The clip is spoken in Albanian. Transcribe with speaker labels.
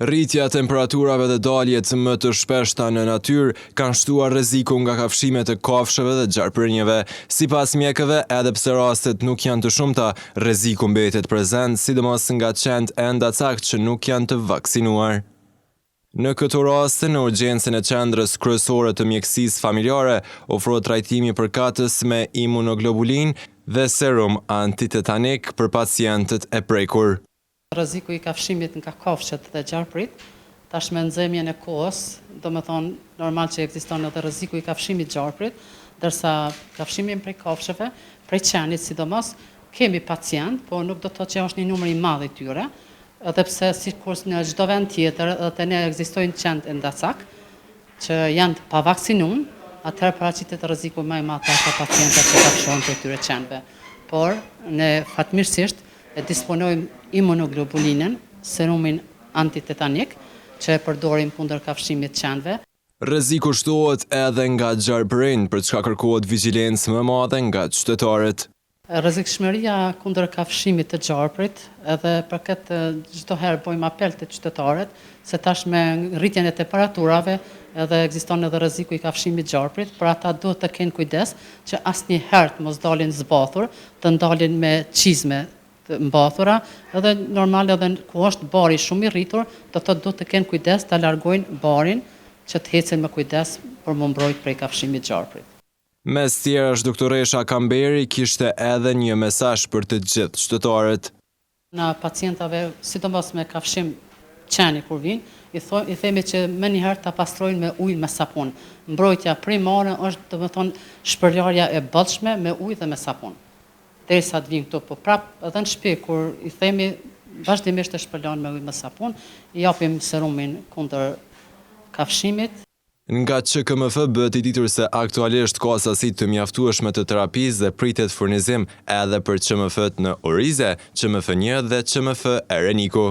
Speaker 1: Rritja e temperaturave dhe daljet më të shpeshta në natyrë kanë shtuar rrezikun nga kafshimet e kafshëve dhe gjarprinjeve. Sipas mjekëve, edhe pse rastet nuk janë të shumta, rreziku mbetet prezent, sidomos nga qentë e ndacakt që nuk janë të vaksinuar. Në këto raste, në urgjencën e qendrës kryesore të mjekësisë familjare, ofrohet trajtimi përkatës me imunoglobulin dhe serum antitetanik për pacientët e prekur.
Speaker 2: Rreziku i kafshimit nga kafshët dhe gjarprit, tashme nxemjen e kohës, do me thonë normal që ekziston edhe rreziku i kafshimit gjarprit, dërsa kafshimin prej kafshëve, prej qenit sidomos, kemi pacient, po nuk do të thotë që është një numër i madh i tyre, edhe pse sikur në çdo vend tjetër, edhe te ne ekzistojnë qenë ndacak, që janë të pavaksinuar, atëherë paraqitet rreziku më i madh ka pacientët që kafshohen prej tyre qenëve. Por ne fatmirësisht e disponojmë imunoglobulinën, serumin antitetanik, që e përdorim kundër kafshimit qenëve.
Speaker 1: Rreziku shtohet edhe nga gjarprinj, për çka kërkohet vigjilencë më e madhe nga qytetarët.
Speaker 2: Rrezikshmëria kundër kafshimit të gjarprit, edhe për këtë çdo herë bëjmë apel të qytetarët, se tash me rritjen e temperaturave, edhe ekziston edhe rreziku i kafshimit gjarprit, për ata duhet të kenë kujdes që asnjëherë të mos dalin zbathur, të ndalin me çizme të mbathura, edhe normal edhe ku është bari shumë i rritur, duhet të kenë kujdes të largojnë barin që të ecin me kujdes për më mbrojt prej kafshimit gjarprit.
Speaker 1: Mes tjerash, doktoresha Kamberi kishte edhe një mesazh për të gjithë qytetarët.
Speaker 2: Na pacientave, sidomos me kafshim qeni kur vinë, i themi që më njëherë ta pastrojnë me ujë me sapun. Mbrojtja primare është, domethënë, shpërlarja e bollshme me ujë dhe me sapun. Derisa të vinë këtu, po prap edhe në shtëpi kur i themi vazhdimisht të shpërlan me ujë me sapun, i japim serumin kundër kafshimit.
Speaker 1: Nga QKMF bëhet i ditur se aktualisht ka sasi të mjaftueshme të terapisë dhe pritet furnizim edhe për QMF-t në Orize, QMF1 dhe QMF Ereniku.